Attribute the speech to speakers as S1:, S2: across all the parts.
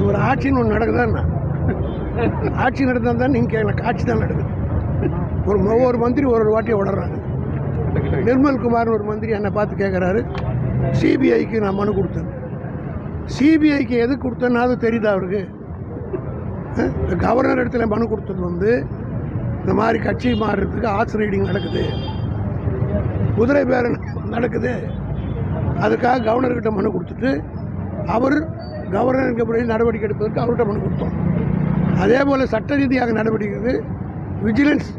S1: ஒரு ஆட்சின்னு ஒன்று நடக்குதா? ஆட்சி நடந்தால் தான் நீங்கள் கேட்கல, காட்சி தான் நடக்குது. ஒவ்வொரு மந்திரி ஒரு வாட்டியை உடறாங்க. நிர்மல்குமார்னு ஒரு மந்திரி என்னை பார்த்து கேட்குறாரு, சிபிஐக்கு நான் மனு கொடுத்தேன். சிபிஐக்கு எதுக்கு கொடுத்தேன்னு அது தெரியுதா அவருக்கு? கவர்னர் இடத்துல மனு கொடுத்தது வந்து இந்த மாதிரி கட்சி மாறுறதுக்கு ஹார்ஸ் ரைடிங் நடக்குது, குதிரை பேரம் நடக்குது, அதுக்காக கவர்னர்கிட்ட மனு கொடுத்துட்டு அவர் கவர்னருக்கு நடவடிக்கை எடுப்பதற்கு அவர்கிட்ட மனு கொடுத்தோம். அதே போல் சட்ட ரீதியாக நடவடிக்கிறது விஜிலன்ஸ்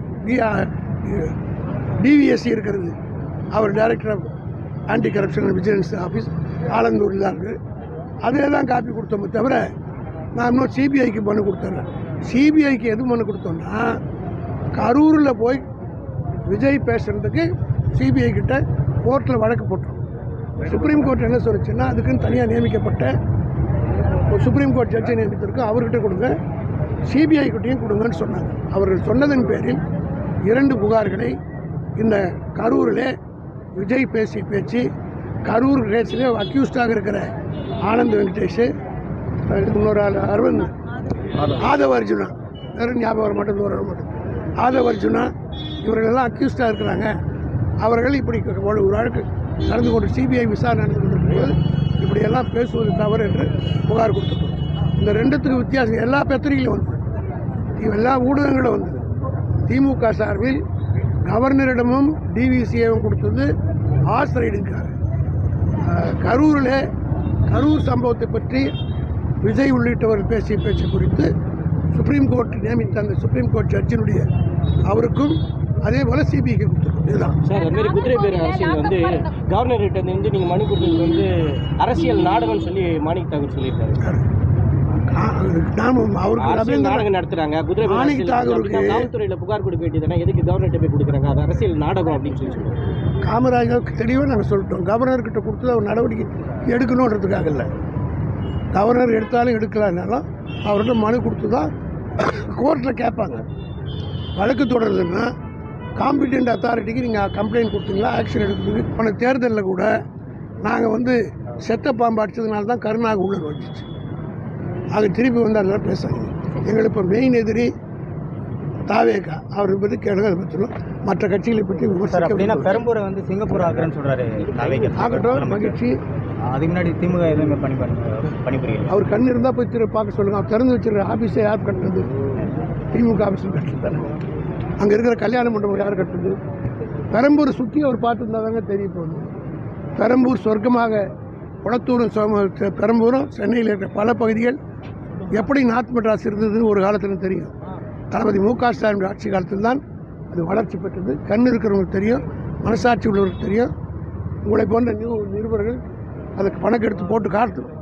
S1: டிவிஎஸ்சி இருக்கிறது, அவர் director of anti corruption vigilance office ஆலந்தூரில் தான் இருக்குது. அதில் தான் காப்பி கொடுத்தோமே தவிர நான் இன்னும் சிபிஐக்கு மனு கொடுத்துட்றேன். சிபிஐக்கு எது மனு கொடுத்தோன்னா, கரூரில் போய் விஜய் பேசுகிறதுக்கு சிபிஐ கிட்ட கோர்ட்டில் வழக்கு போட்டோம். சுப்ரீம் கோர்ட் என்ன சொல்லிச்சுன்னா, அதுக்குன்னு தனியாக நியமிக்கப்பட்ட ஒரு சுப்ரீம் கோர்ட் ஜட்ஜை நியமித்திருக்கு, அவர்கிட்ட கொடுங்க, சிபிஐ கிட்டையும் கொடுங்கன்னு சொன்னாங்க. அவர்கள் சொன்னதன் பேரில் 2 புகார்களை இந்த கரூரில் விஜய் பேசி பேச்சு, கரூர் கேஸில் அக்யூஸ்டாக இருக்கிற ஆனந்த் வெங்கடேஷ், இன்னொரு ஆள் அரவிந்த், ஆதவ அர்ஜுனா, வேறு ஞாபகம் வர மாட்டேன், ஆதவ அர்ஜுனா, இவர்களெல்லாம் அக்யூஸ்டாக இருக்கிறாங்க. அவர்கள் இப்படி ஒரு வழக்கு நடந்து கொண்டு சிபிஐ விசாரணை நடந்து கொண்டிருக்கும்போது இப்படியெல்லாம் பேசுவது தவறு என்று புகார் கொடுத்துருக்கோம். இந்த ரெண்டுத்துக்கு வித்தியாசம் எல்லா பத்திரிகையிலும் வந்தது, எல்லா ஊடகங்களும் வந்தது. திமுக சார்பில் கவர்னரிடமும் டிவிசியவும் கொடுத்தது ஹார்ஸ் ரைடிங்காக. கரூர் சம்பவத்தை பற்றி விஜய் உள்ளிட்டவர் பேசிய பேச்சு குறித்து சுப்ரீம் கோர்ட் நியமித்த அந்த சுப்ரீம் கோர்ட் ஜட்ஜினுடைய அவருக்கும் அதே போல் சிபிஐக்கு கொடுத்துருக்கோம். இதுதான்
S2: சார். அதுமாரி குதிரை பேர் அரசியல் வந்து கவர்னர்கிட்ட இருந்து நீங்கள் மனு கொடுத்தது வந்து அரசியல் நாடகம்னு சொல்லி மாணிக் தாகூர் சொல்லியிருக்காரு. நாடகம் நடத்துறாங்க குதிரை காவல்துறையில் புகார் கொடுக்க வேண்டியதுனா எதுக்கு கவர்னர்கிட்ட போய் கொடுக்குறாங்க, அது அரசியல் நாடகம் அப்படின்னு சொல்லி சொல்லுவாங்க.
S1: காமராஜருக்கு தெளிவாக நாங்கள் சொல்லிட்டோம், கவர்னர்கிட்ட கொடுத்து அவர் நடவடிக்கை எடுக்கணுன்றதுக்காக இல்லை, கவர்னர் எடுத்தாலும் எடுக்கலான்னாலும் அவர்கிட்ட மனு கொடுத்து தான் கோர்ட்டில் கேட்பாங்க. வழக்கு தொடருதுன்னா காம்பிடென்ட் அத்தாரிட்டிக்கு நீங்கள் கம்ப்ளைண்ட் கொடுத்தீங்களா, ஆக்ஷன் எடுக்கிறதுக்கு. போன தேர்தலில் கூட நாங்கள் வந்து செத்த பாம்பு அடித்ததுனால தான் கருணாக உள்ள வந்துச்சு. அது திருப்பி வந்து அதெல்லாம் பேசுகிறாங்க. எங்களுக்கு இப்போ மெயின் எதிரி தாவேகா, அவரை பற்றி கேளுங்க, அதை பற்றி மற்ற கட்சிகளை பற்றி விமர்சிக்க.
S3: பெரம்பூரை வந்து சிங்கப்பூர் ஆக்குறேன்னு சொல்கிறாரு.
S1: ஆகட்டும், மகிழ்ச்சி.
S3: அதுக்கு முன்னாடி திமுக எதுவுமே பணிபுரியல.
S1: அவர் கண் இருந்தால் போய் பார்க்க சொல்லுங்கள். அவர் திறந்து வச்சுருக்க ஆஃபீஸை யார் கட்டுறது? திமுக ஆஃபீஸில் கட்டுறது தானே. அங்கே இருக்கிற கல்யாண மண்டபம் யார் கட்டுறது? பெரம்பூர் சுற்றி அவர் பார்த்துருந்தா தாங்க தெரிய போகுது. பெரம்பூர் சொர்க்கமாக, குளத்தூரும் பெரம்பூரும் சென்னையில் இருக்கிற பல பகுதிகள் எப்படி நார்த் மெட்ராஸ் இருந்ததுன்னு ஒரு காலத்தில் தெரியும். தளபதி மு.க. ஸ்டாலின் ஆட்சி காலத்தில் தான் அது வளர்ச்சி பெற்றது. கண் இருக்கிறவங்களுக்கு தெரியும், மனசாட்சி உள்ளவர்களுக்கு தெரியும். உங்களை போன்ற நிருபர்கள் அதுக்கு கணக்கெடுத்து போட்டு காட்டணும்.